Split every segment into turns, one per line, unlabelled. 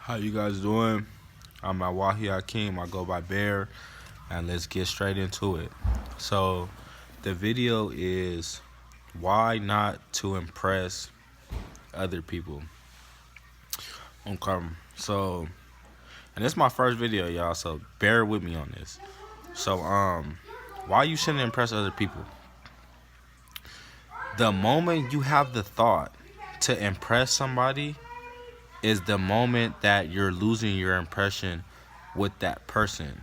How you guys doing? I'm Awahi Hakeem. I go by Bear, and let's get straight into it. So, the video is why not to impress other people. Okay, so and this is my first video, y'all. So bear with me on this. So, why you shouldn't impress other people? The moment you have the thought to impress somebody is the moment that you're losing your impression with that person.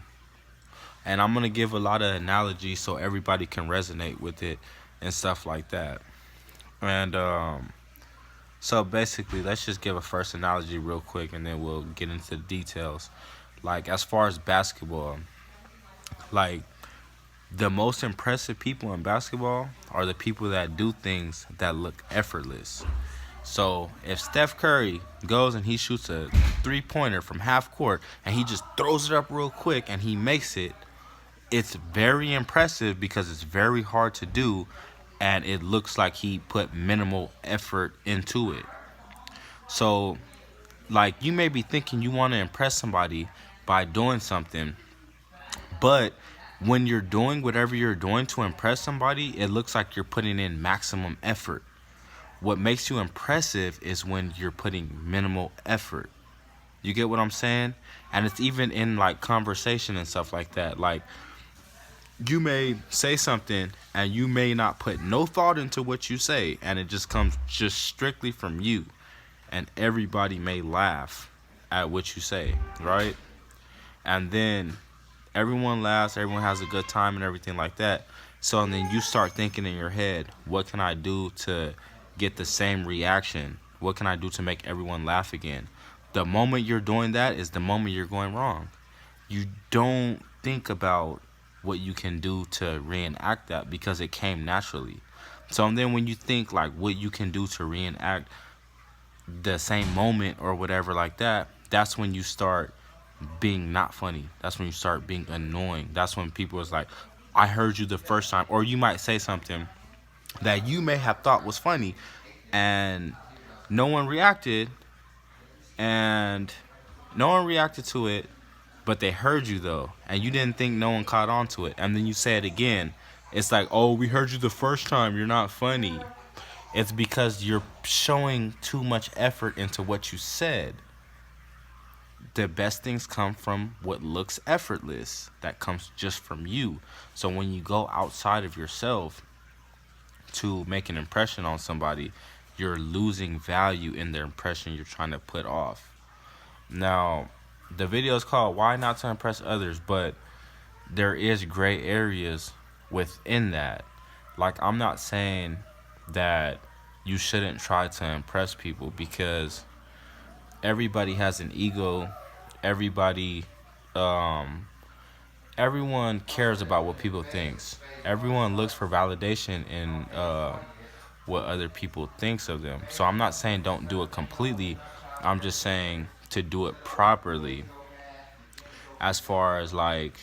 And I'm gonna give a lot of analogies so everybody can resonate with it and stuff like that. And so basically, let's just give a first analogy real quick, and then we'll get into the details. Like as far as basketball, like the most impressive people in basketball are the people that do things that look effortless. So if Steph Curry goes and he shoots a 3-pointer from half court and he just throws it up real quick and he makes it, it's very impressive because it's very hard to do and it looks like he put minimal effort into it. So, like, you may be thinking you want to impress somebody by doing something, but when you're doing whatever you're doing to impress somebody, it looks like you're putting in maximum effort. What makes you impressive is when you're putting minimal effort. You get what I'm saying? And it's even in like conversation and stuff like that. Like, you may say something and you may not put no thought into what you say, and it just comes just strictly from you, and everybody may laugh at what you say, right? And then everyone laughs, everyone has a good time and everything like that. So and then you start thinking in your head, what can I do to get the same reaction? What can I do to make everyone laugh again? The moment you're doing that is the moment you're going wrong. You don't think about what you can do to reenact that because it came naturally. So and then when you think like what you can do to reenact the same moment or whatever like that, that's when you start being not funny. That's when you start being annoying. That's when people is like, I heard you the first time. Or you might say something that you may have thought was funny and no one reacted, and no one reacted to it, but they heard you though, and you didn't think no one caught on to it, and then you say it again. It's like, oh, we heard you the first time, you're not funny. It's because you're showing too much effort into what you said. The best things come from what looks effortless, that comes just from you. So when you go outside of yourself to make an impression on somebody, you're losing value in their impression you're trying to put off. Now, the video is called Why Not to Impress Others, but there is gray areas within that. Like, I'm not saying that you shouldn't try to impress people, because everybody has an ego. Everybody, everyone cares about what people thinks. Everyone looks for validation in what other people thinks of them. So I'm not saying don't do it completely. I'm just saying to do it properly. As far as like,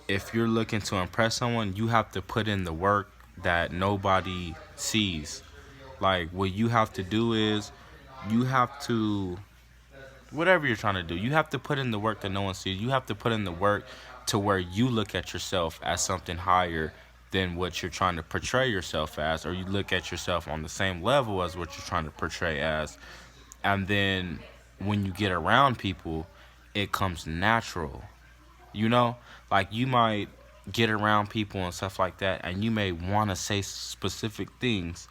if you're looking to impress someone, you have to put in the work that nobody sees. Like, what you have to do is, you have to, whatever you're trying to do, you have to put in the work that no one sees. You have to put in the work to where you look at yourself as something higher than what you're trying to portray yourself as, or you look at yourself on the same level as what you're trying to portray as. And then when you get around people, it comes natural. You know, like, you might get around people and stuff like that, and you may want to say specific things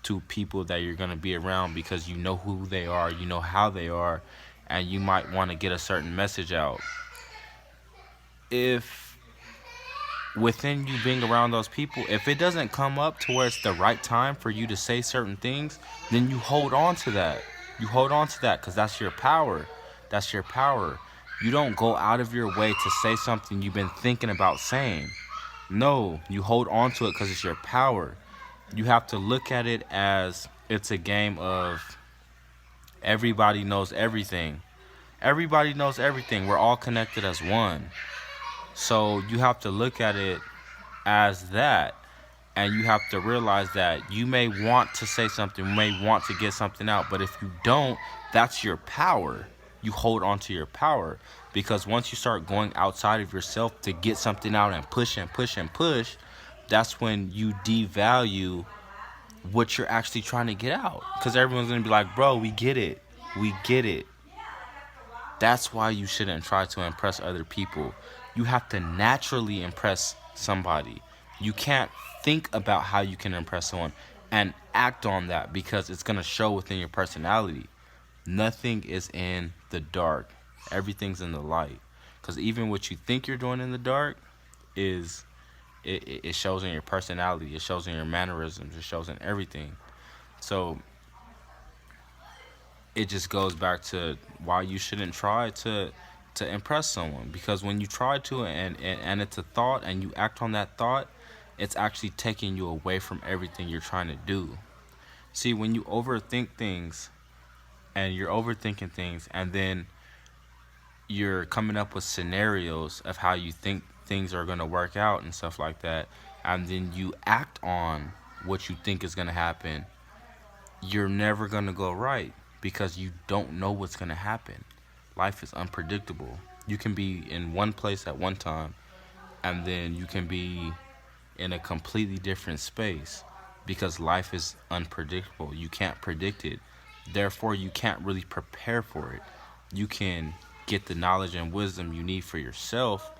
to people that you're going to be around because you know who they are, you know how they are, and you might want to get a certain message out. If within you being around those people, if it doesn't come up to where it's the right time for you to say certain things, then you hold on to that. You hold on to that because that's your power. That's your power. You don't go out of your way to say something you've been thinking about saying. No, you hold on to it because it's your power. You have to look at it as it's a game of everybody knows everything. Everybody knows everything. We're all connected as one. So you have to look at it as that. And you have to realize that you may want to say something, you may want to get something out, but if you don't, that's your power. You hold on to your power, because once you start going outside of yourself to get something out and push and push and push, that's when you devalue what you're actually trying to get out. Because everyone's going to be like, bro, we get it. We get it. That's why you shouldn't try to impress other people. You have to naturally impress somebody. You can't think about how you can impress someone and act on that, because it's going to show within your personality. Nothing is in the dark. Everything's in the light. Because even what you think you're doing in the dark is it shows in your personality. It shows in your mannerisms. It shows in everything. So it just goes back to why you shouldn't try to impress someone, because when you try to and it's a thought and you act on that thought, it's actually taking you away from everything you're trying to do. See, when you overthink things and you're overthinking things, and then you're coming up with scenarios of how you think things are going to work out and stuff like that, and then you act on what you think is going to happen, you're never going to go right, because you don't know what's going to happen. Life is unpredictable. You can be in one place at one time, and then you can be in a completely different space, because life is unpredictable. You can't predict it. Therefore, you can't really prepare for it. You can get the knowledge and wisdom you need for yourself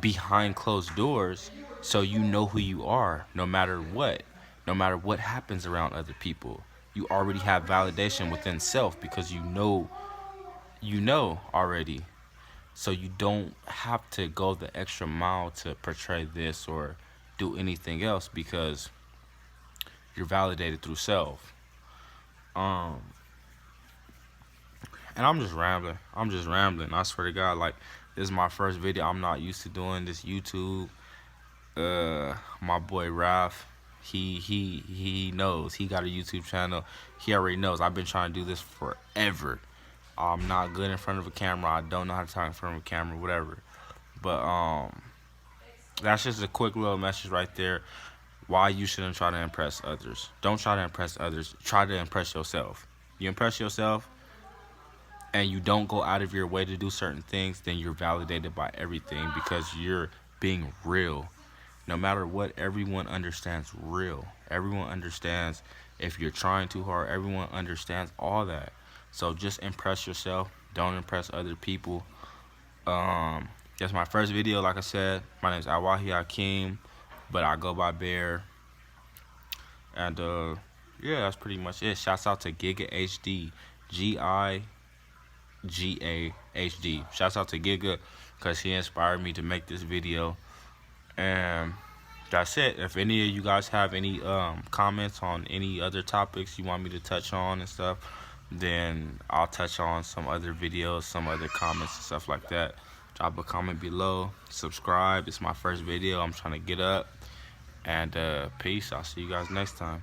behind closed doors, so you know who you are no matter what. No matter what happens around other people, you already have validation within self, because you know already. So you don't have to go the extra mile to portray this or do anything else, because you're validated through self. And I'm just rambling. I swear to God, like, this is my first video. I'm not used to doing this YouTube. My boy Ralph, he knows. He got a YouTube channel. He already knows. I've been trying to do this forever. I'm not good in front of a camera. I don't know how to talk in front of a camera, whatever. But that's just a quick little message right there. Why you shouldn't try to impress others. Don't try to impress others. Try to impress yourself. You impress yourself and you don't go out of your way to do certain things, then you're validated by everything, because you're being real. No matter what, everyone understands real. Everyone understands if you're trying too hard. Everyone understands all that. So just impress yourself. Don't impress other people. That's my first video. Like I said, my name is Awahi Hakeem, but I go by Bear. And yeah, that's pretty much it. Shouts out to Giga HD, GIGA HD. Shouts out to Giga, because he inspired me to make this video. And that's it. If any of you guys have any comments on any other topics you want me to touch on and stuff, then I'll touch on some other videos, some other comments and stuff like that. Drop a comment below. Subscribe. It's my first video. I'm trying to get up. And peace. I'll see you guys next time.